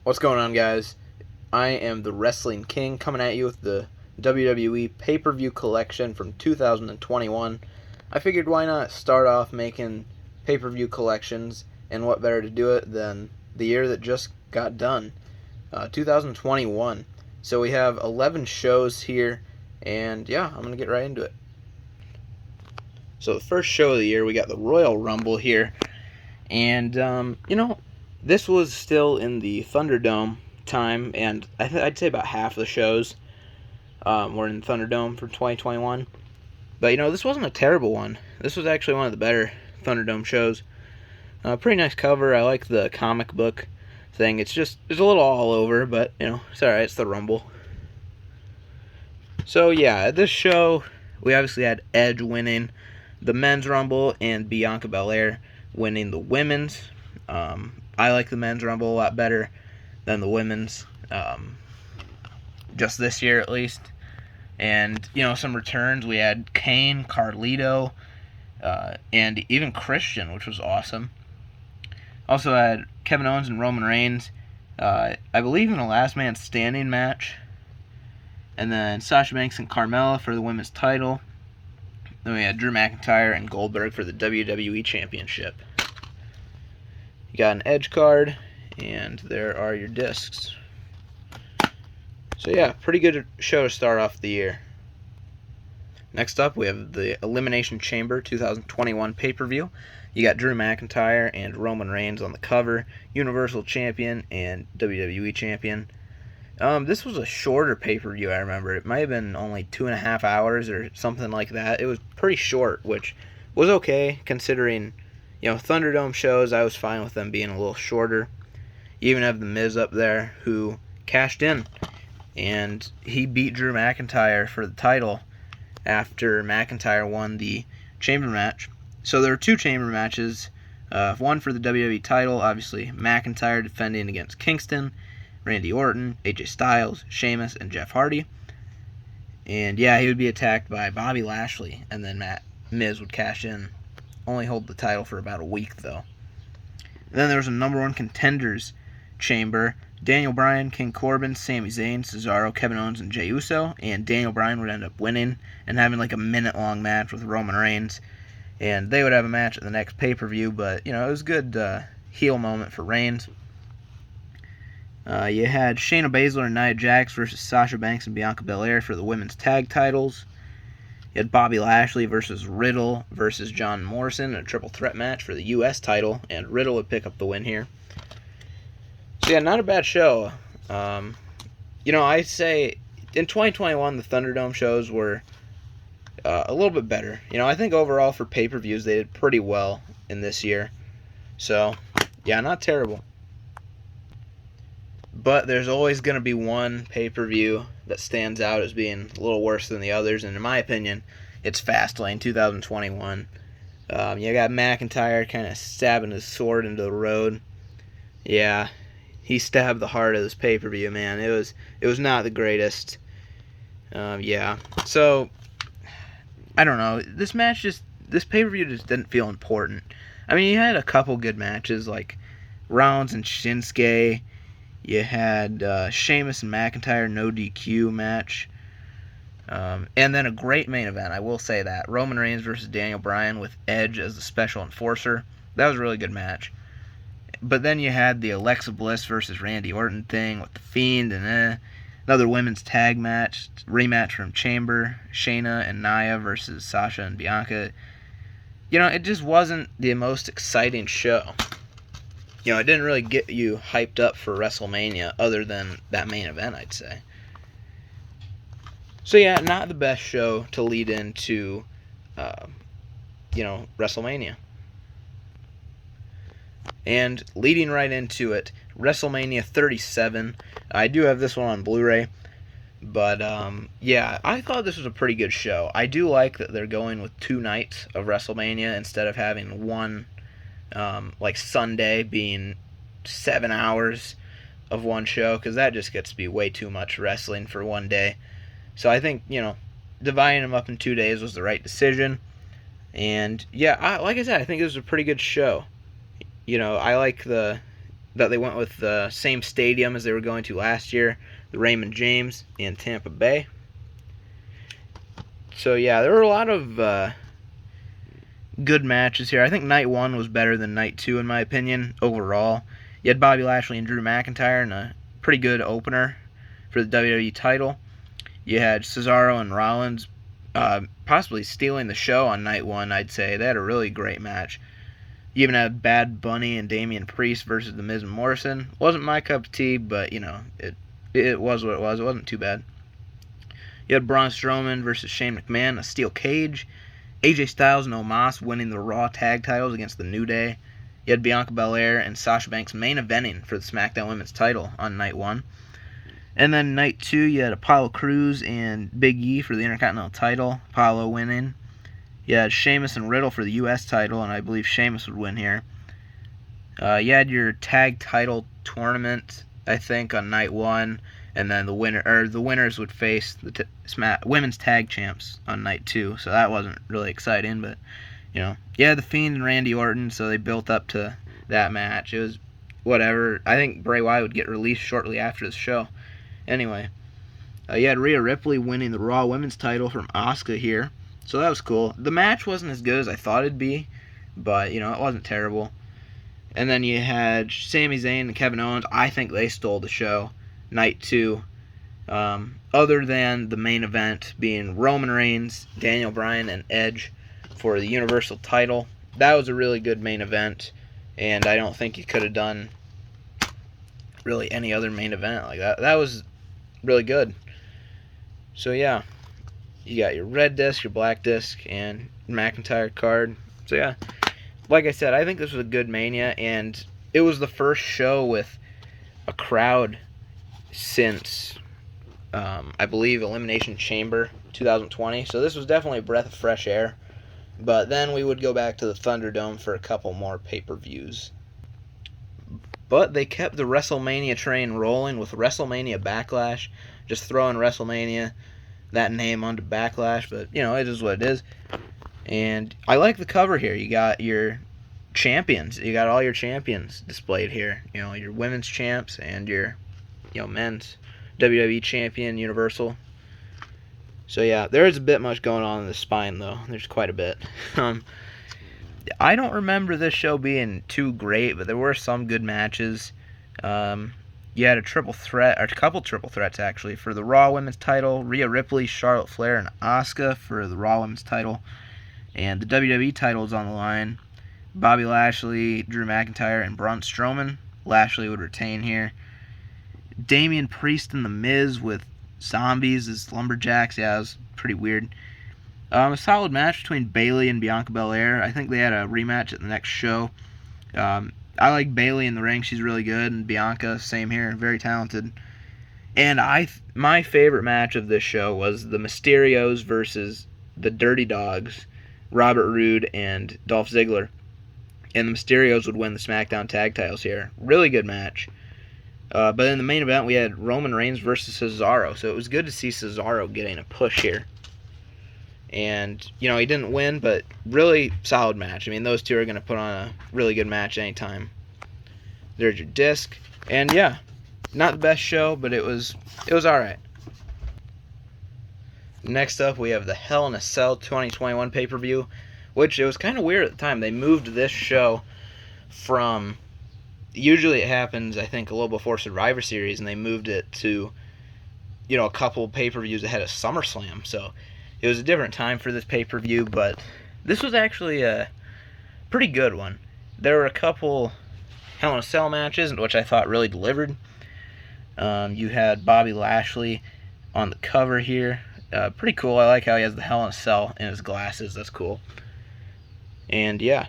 What's going on, guys? I am the Wrestling King coming at you with the WWE Pay-Per-View Collection from 2021. I figured why not start off making pay-per-view collections, and what better to do it than the year that just got done, 2021. So we have 11 shows here, and yeah, I'm going to get right into it. So the first show of the year, we got the Royal Rumble here, and this was still in the Thunderdome time, and I'd say about half the shows were in Thunderdome for 2021. But this wasn't a terrible one. This was actually one of the better Thunderdome shows. Pretty nice cover. I like the comic book thing. It's a little all over, but it's alright. It's the Rumble. So yeah, at this show we obviously had Edge winning the men's Rumble and Bianca Belair winning the women's. I like the men's Rumble a lot better than the women's, just this year at least. And, some returns. We had Kane, Carlito, and even Christian, which was awesome. Also had Kevin Owens and Roman Reigns, I believe in a last man standing match. And then Sasha Banks and Carmella for the women's title. Then we had Drew McIntyre and Goldberg for the WWE Championship. You got an Edge card, and there are your discs. So yeah, pretty good show to start off the year. Next up, we have the Elimination Chamber 2021 pay-per-view. You got Drew McIntyre and Roman Reigns on the cover, Universal Champion and WWE Champion. This was a shorter pay-per-view, I remember. It might have been only 2.5 hours or something like that. It was pretty short, which was okay considering, Thunderdome shows. I was fine with them being a little shorter. You even have The Miz up there, who cashed in, and he beat Drew McIntyre for the title after McIntyre won the chamber match. So there were two chamber matches, one for the WWE title, obviously McIntyre defending against Kingston, Randy Orton, AJ Styles, Sheamus, and Jeff Hardy. And yeah, he would be attacked by Bobby Lashley, and then Miz would cash in. Only hold the title for about a week, though. And then there was a number one contenders chamber. Daniel Bryan, King Corbin, Sami Zayn, Cesaro, Kevin Owens, and Jey Uso. And Daniel Bryan would end up winning and having like a minute-long match with Roman Reigns. And they would have a match at the next pay-per-view, but, it was a good heel moment for Reigns. You had Shayna Baszler and Nia Jax versus Sasha Banks and Bianca Belair for the women's tag titles. You had Bobby Lashley versus Riddle versus John Morrison in a triple threat match for the U.S. title, and Riddle would pick up the win here. So yeah, not a bad show. I say in 2021 the Thunderdome shows were a little bit better. I think overall for pay-per-views they did pretty well in this year. So yeah, not terrible. But there's always going to be one pay-per-view that stands out as being a little worse than the others, and in my opinion, it's Fastlane 2021. You got McIntyre kind of stabbing his sword into the road. Yeah, he stabbed the heart of this pay-per-view, man. It was not the greatest. Yeah, so I don't know. This pay-per-view just didn't feel important. I mean, you had a couple good matches like Rollins and Shinsuke. You had Sheamus and McIntyre no DQ match. And then a great main event, I will say that. Roman Reigns versus Daniel Bryan with Edge as the special enforcer. That was a really good match. But then you had the Alexa Bliss versus Randy Orton thing with The Fiend, and another women's tag match, rematch from Chamber, Shayna and Nia versus Sasha and Bianca. It just wasn't the most exciting show. It didn't really get you hyped up for WrestleMania other than that main event, I'd say. So yeah, not the best show to lead into, WrestleMania. And leading right into it, WrestleMania 37. I do have this one on Blu-ray. But, yeah, I thought this was a pretty good show. I do like that they're going with 2 nights of WrestleMania instead of having one, like Sunday being 7 hours of one show, because that just gets to be way too much wrestling for one day. So I think, dividing them up in 2 days was the right decision. And, yeah, like I said, I think it was a pretty good show. I like the that they went with the same stadium as they were going to last year, the Raymond James in Tampa Bay. So yeah, there were a lot of good matches here. I think night 1 was better than night 2 in my opinion overall. You had Bobby Lashley and Drew McIntyre in a pretty good opener for the WWE title. You had Cesaro and Rollins possibly stealing the show on night 1, I'd say. They had a really great match. You even had Bad Bunny and Damian Priest versus The Miz and Morrison. Wasn't my cup of tea, but, you know, it was what it was. It wasn't too bad. You had Braun Strowman versus Shane McMahon in a steel cage. AJ Styles and Omos winning the Raw tag titles against the New Day. You had Bianca Belair and Sasha Banks main eventing for the SmackDown Women's title on night 1. And then night 2, you had Apollo Crews and Big E for the Intercontinental title. Apollo winning. You had Sheamus and Riddle for the U.S. title, and I believe Sheamus would win here. You had your tag title tournament, I think, on night 1, and then the winners would face the women's tag champs on night 2. So that wasn't really exciting, but you know, yeah, The Fiend and Randy Orton. So they built up to that match. It was whatever. I think Bray Wyatt would get released shortly after the show. Anyway, you had Rhea Ripley winning the Raw Women's title from Asuka here. So that was cool. The match wasn't as good as I thought it'd be, but, you know, it wasn't terrible. And then you had Sami Zayn and Kevin Owens. I think they stole the show. Night 2. Other than the main event being Roman Reigns, Daniel Bryan, and Edge for the Universal title. That was a really good main event, and I don't think you could have done really any other main event like that. That was really good. So, yeah. You got your red disc, your black disc, and McIntyre card. So yeah, like I said, I think this was a good Mania, and it was the first show with a crowd since, I believe, Elimination Chamber 2020. So this was definitely a breath of fresh air. But then we would go back to the Thunderdome for a couple more pay-per-views. But they kept the WrestleMania train rolling with WrestleMania Backlash. Just throwing WrestleMania, that name, onto Backlash, but you know, it is what it is. And I like the cover here. You got your champions. You got all your champions displayed here. You know, your women's champs and your, you know, men's WWE champion, Universal. So yeah, there is a bit much going on in the spine though. There's quite a bit. I don't remember this show being too great, but there were some good matches. You had a triple threat, or a couple triple threats actually, for the Raw Women's title. Rhea Ripley, Charlotte Flair, and Asuka for the Raw Women's title. And the WWE title is on the line. Bobby Lashley, Drew McIntyre, and Braun Strowman. Lashley would retain here. Damian Priest and The Miz with zombies as lumberjacks. Yeah, it was pretty weird. A solid match between Bayley and Bianca Belair. I think they had a rematch at the next show. I like Bayley in the ring. She's really good. And Bianca, same here. Very talented. And my favorite match of this show was the Mysterios versus the Dirty Dogs, Robert Roode and Dolph Ziggler. And the Mysterios would win the SmackDown Tag Titles here. Really good match. But in the main event, we had Roman Reigns versus Cesaro. So it was good to see Cesaro getting a push here. And, you know, he didn't win, but really solid match. I mean, those two are going to put on a really good match anytime. There's your disc. And, yeah, not the best show, but it was alright. Next up, we have the Hell in a Cell 2021 pay-per-view, which it was kind of weird at the time. They moved this show from... Usually it happens, I think, a little before Survivor Series, and they moved it to, you know, a couple pay-per-views ahead of SummerSlam. So it was a different time for this pay-per-view, but this was actually a pretty good one. There were a couple Hell in a Cell matches, which I thought really delivered. You had Bobby Lashley on the cover here. Pretty cool. I like how he has the Hell in a Cell in his glasses. That's cool. And yeah.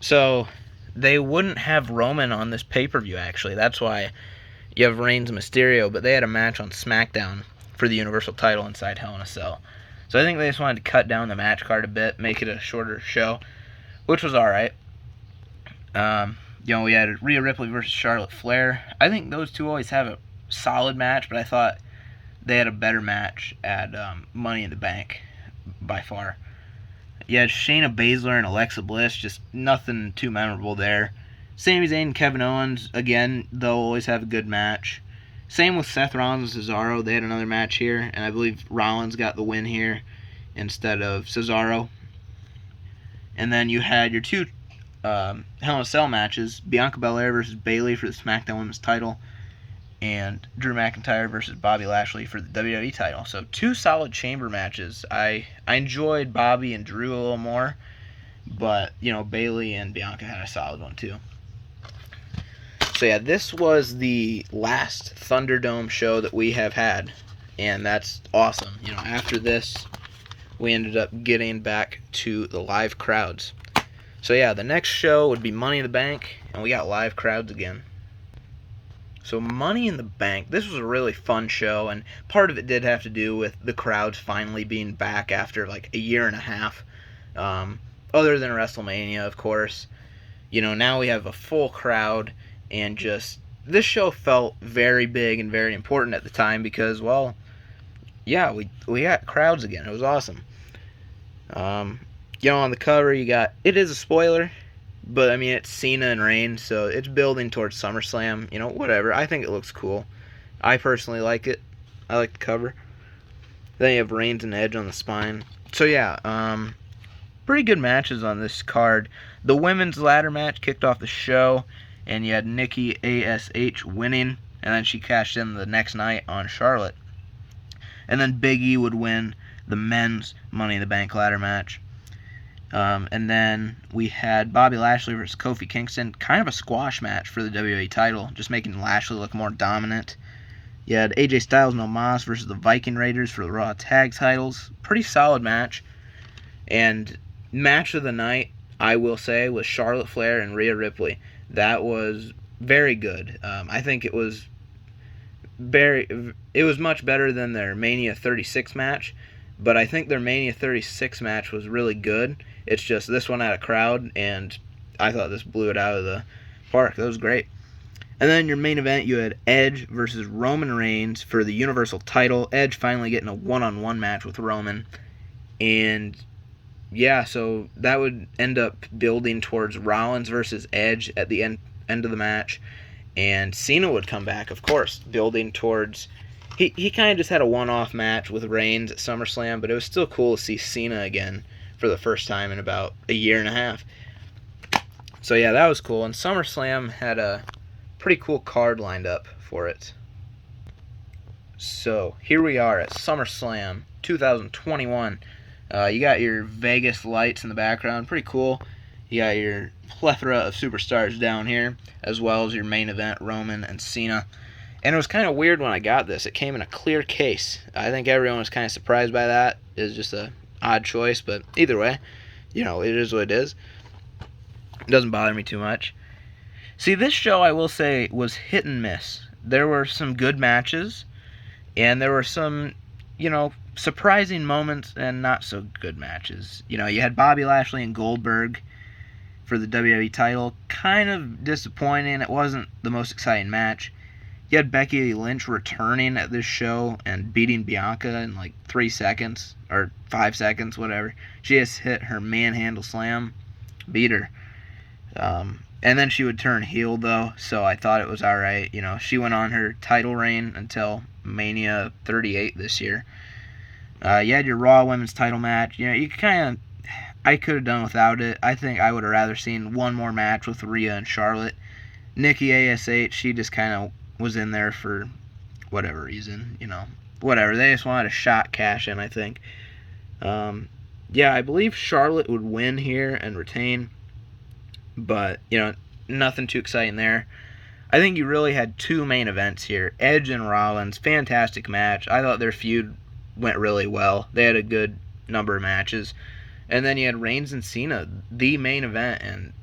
So they wouldn't have Roman on this pay-per-view, actually. That's why you have Reigns and Mysterio, but they had a match on SmackDown for the Universal title inside Hell in a Cell. So I think they just wanted to cut down the match card a bit, make it a shorter show, which was alright. You know, we had Rhea Ripley versus Charlotte Flair. I think those two always have a solid match, but I thought they had a better match at Money in the Bank by far. You had Shayna Baszler and Alexa Bliss, just nothing too memorable there. Sami Zayn and Kevin Owens, again, they'll always have a good match. Same with Seth Rollins and Cesaro. They had another match here, and I believe Rollins got the win here instead of Cesaro. And then you had your two Hell in a Cell matches, Bianca Belair versus Bayley for the SmackDown Women's title, and Drew McIntyre versus Bobby Lashley for the WWE title. So 2 solid chamber matches. I enjoyed Bobby and Drew a little more, but, Bayley and Bianca had a solid one too. So yeah, this was the last Thunderdome show that we have had, and that's awesome. After this, we ended up getting back to the live crowds. So yeah, the next show would be Money in the Bank, and we got live crowds again. So Money in the Bank, this was a really fun show, and part of it did have to do with the crowds finally being back after like a year and a half. Other than WrestleMania, of course. Now we have a full crowd, and just, this show felt very big and very important at the time because, well, yeah, we got crowds again. It was awesome. On the cover you got, it is a spoiler, but I mean, it's Cena and Reigns, so it's building towards SummerSlam, whatever. I think it looks cool. I personally like it. I like the cover. Then you have Reigns and Edge on the spine. So yeah, pretty good matches on this card. The women's ladder match kicked off the show, and you had Nikki ASH winning, and then she cashed in the next night on Charlotte. And then Big E would win the men's Money in the Bank ladder match. And then we had Bobby Lashley versus Kofi Kingston, kind of a squash match for the WWE title, just making Lashley look more dominant. You had AJ Styles and Omos versus the Viking Raiders for the Raw Tag titles. Pretty solid match. And match of the night, I will say, was Charlotte Flair and Rhea Ripley. That was very good. I think it was much better than their Mania 36 match, but I think their Mania 36 match was really good. It's just this one had a crowd, and I thought this blew it out of the park. That was great. And then your main event, you had Edge versus Roman Reigns for the Universal title. Edge finally getting a one-on-one match with Roman. And yeah, so that would end up building towards Rollins versus Edge at the end of the match. And Cena would come back, of course, building towards... He kind of just had a one-off match with Reigns at SummerSlam, but it was still cool to see Cena again for the first time in about a year and a half. So yeah, that was cool. And SummerSlam had a pretty cool card lined up for it. So here we are at SummerSlam 2021. You got your Vegas lights in the background, pretty cool. You got your plethora of superstars down here, as well as your main event, Roman and Cena. And it was kind of weird when I got this. It came in a clear case. I think everyone was kind of surprised by that. It was just a odd choice, but either way, it is what it is. It doesn't bother me too much. See, this show, I will say, was hit and miss. There were some good matches, and there were some, surprising moments and not so good matches. You had Bobby Lashley and Goldberg for the WWE title. Kind of disappointing. It wasn't the most exciting match. You had Becky Lynch returning at this show and beating Bianca in like 3 seconds, or 5 seconds, whatever. She just hit her manhandle slam, beat her. And then she would turn heel, though, so I thought it was alright. She went on her title reign until Mania 38 this year. You had your Raw Women's title match. I could have done without it. I think I would have rather seen one more match with Rhea and Charlotte. Nikki ASH, she just kind of was in there for whatever reason, whatever. They just wanted a shot cash in, I think. Yeah, I believe Charlotte would win here and retain, but, nothing too exciting there. I think you really had 2 main events here. Edge and Rollins, fantastic match. I thought their feud went really well. They had a good number of matches. And then you had Reigns and Cena, the main event, and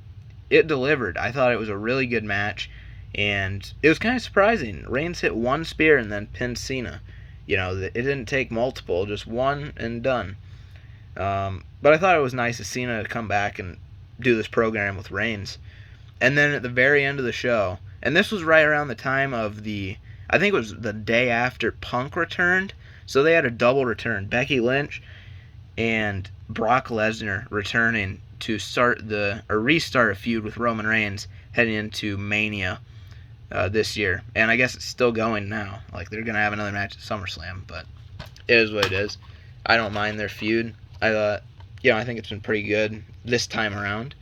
it delivered. I thought it was a really good match. And it was kind of surprising. Reigns hit 1 spear and then pinned Cena. It didn't take multiple, just 1 and done. But I thought it was nice of Cena to come back and do this program with Reigns. And then at the very end of the show, and this was right around the time of I think it was the day after Punk returned. So they had a double return. Becky Lynch and Brock Lesnar returning to restart a feud with Roman Reigns, heading into Mania this year. And I guess it's still going now. Like, they're going to have another match at SummerSlam, but it is what it is. I don't mind their feud. I think it's been pretty good this time around.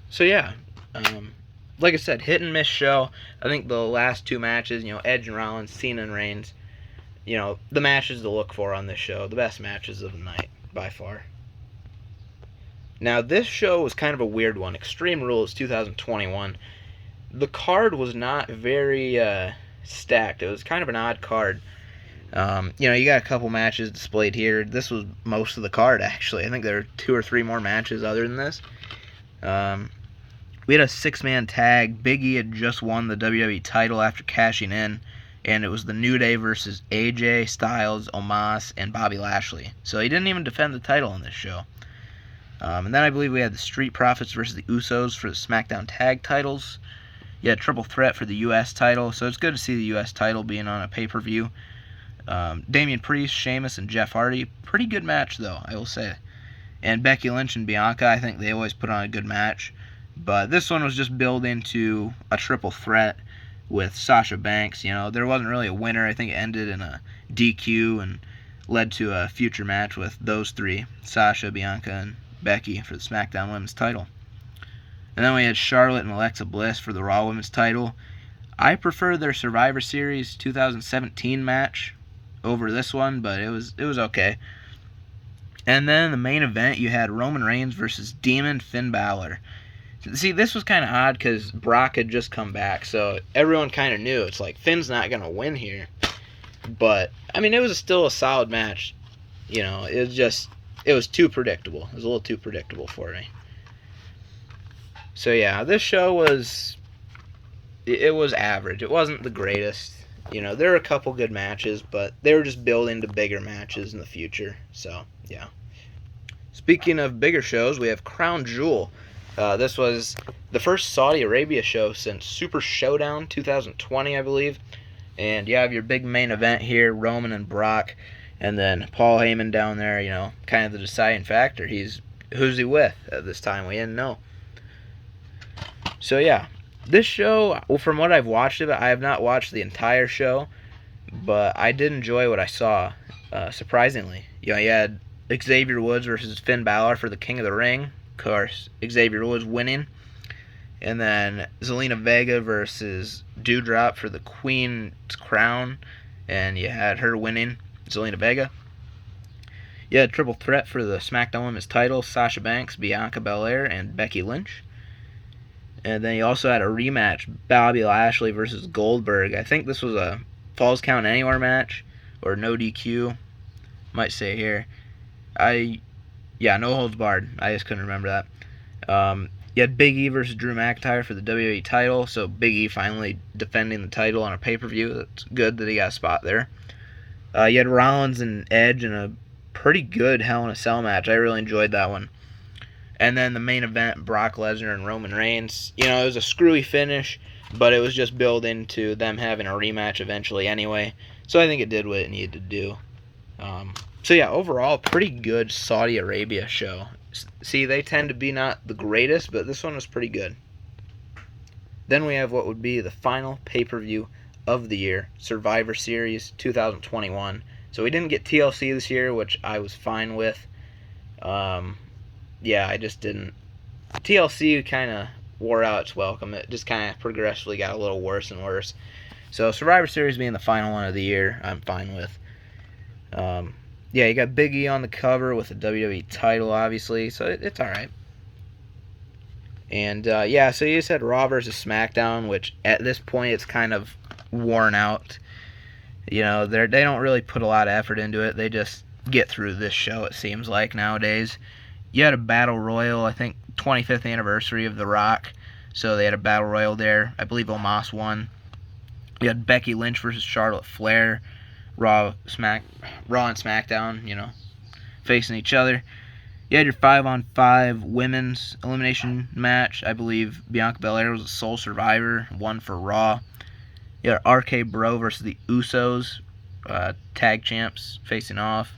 So, yeah. Like I said, hit and miss show. I think the last two matches, Edge and Rollins, Cena and Reigns, the matches to look for on this show. The best matches of the night, by far. Now, this show was kind of a weird one. Extreme Rules 2021. The card was not very stacked. It was kind of an odd card. You got a couple matches displayed here. This was most of the card, actually. I think there were 2 or 3 more matches other than this. We had a 6-man tag. Big E had just won the WWE title after cashing in, and it was the New Day versus AJ Styles, Omos, and Bobby Lashley. So he didn't even defend the title on this show. And then I believe we had the Street Profits versus the Usos for the SmackDown tag titles. You had triple threat for the U.S. title, so it's good to see the U.S. title being on a pay-per-view. Damian Priest, Sheamus, and Jeff Hardy. Pretty good match, though, I will say. And Becky Lynch and Bianca, I think they always put on a good match. But this one was just built into a triple threat with Sasha Banks. There wasn't really a winner. I think it ended in a DQ and led to a future match with those three, Sasha, Bianca, and Becky for the SmackDown Women's title. And then we had Charlotte and Alexa Bliss for the Raw Women's title. I prefer their Survivor Series 2017 match over this one, but it was okay. And then in the main event, you had Roman Reigns versus Demon Finn Balor. See, this was kind of odd because Brock had just come back, so everyone kind of knew. It's like, Finn's not going to win here. But, it was still a solid match. It was too predictable. It was a little too predictable for me. So, yeah, this show was... It was average. It wasn't the greatest. There were a couple good matches, but they were just building to bigger matches in the future. So, yeah. Speaking of bigger shows, we have Crown Jewel. This was the first Saudi Arabia show since Super Showdown 2020, I believe. And you have your big main event here, Roman and Brock. And then Paul Heyman down there, kind of the deciding factor. Who's he with at this time? We didn't know. So, yeah. This show, from what I've watched of it, I have not watched the entire show. But I did enjoy what I saw, surprisingly. You had Xavier Woods versus Finn Balor for the King of the Ring. Of course, Xavier Woods winning. And then Zelina Vega versus Doudrop for the Queen's Crown. And you had her winning, Zelina Vega. You had triple threat for the SmackDown Women's title, Sasha Banks, Bianca Belair, and Becky Lynch. And then you also had a rematch, Bobby Lashley versus Goldberg. I think this was a Falls Count Anywhere match, or no DQ, might say here. No holds barred. I just couldn't remember that. You had Big E versus Drew McIntyre for the WWE title, so Big E finally defending the title on a pay-per-view. That's good that he got a spot there. You had Rollins and Edge in a pretty good Hell in a Cell match. I really enjoyed that one. And then the main event, Brock Lesnar and Roman Reigns. It was a screwy finish, but it was just built into them having a rematch eventually anyway. So I think it did what it needed to do. So yeah, overall, pretty good Saudi Arabia show. See, they tend to be not the greatest, but this one was pretty good. Then we have what would be the final pay-per-view of the year, Survivor Series 2021. So we didn't get TLC this year, which I was fine with. I just didn't. TLC kind of wore out its welcome. It just kind of progressively got a little worse and worse. So Survivor Series being the final one of the year, I'm fine with. You got Big E on the cover with the WWE title, obviously, so it's alright. And, so you just had Raw versus SmackDown, which at this point it's kind of worn out. They don't really put a lot of effort into it. They just get through this show, it seems like, nowadays. You had a Battle Royal, I think, 25th anniversary of The Rock, so they had a Battle Royal there. I believe Omos won. You had Becky Lynch versus Charlotte Flair. Raw and SmackDown, facing each other. You had your 5-on-5 women's elimination match. I believe Bianca Belair was the sole survivor, won for Raw. You had RK Bro versus the Usos, tag champs, facing off.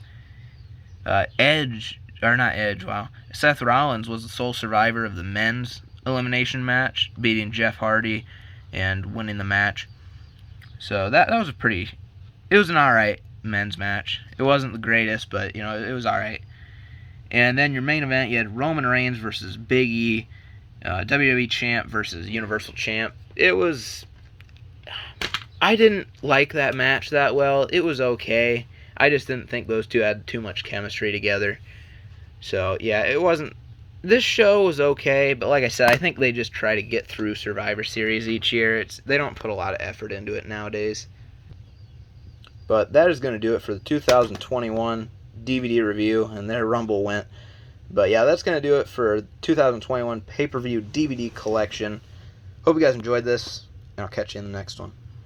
Seth Rollins was the sole survivor of the men's elimination match, beating Jeff Hardy and winning the match. So that was it was an alright men's match. It wasn't the greatest, but it was alright. And then your main event, you had Roman Reigns versus Big E, WWE Champ versus Universal Champ. I didn't like that match that well. It was okay. I just didn't think those two had too much chemistry together. So, yeah, it wasn't... This show was okay, but like I said, I think they just try to get through Survivor Series each year. They don't put a lot of effort into it nowadays. But that is going to do it for the 2021 DVD review, and their Rumble went. But yeah, that's going to do it for 2021 Pay-Per-View DVD Collection. Hope you guys enjoyed this, and I'll catch you in the next one.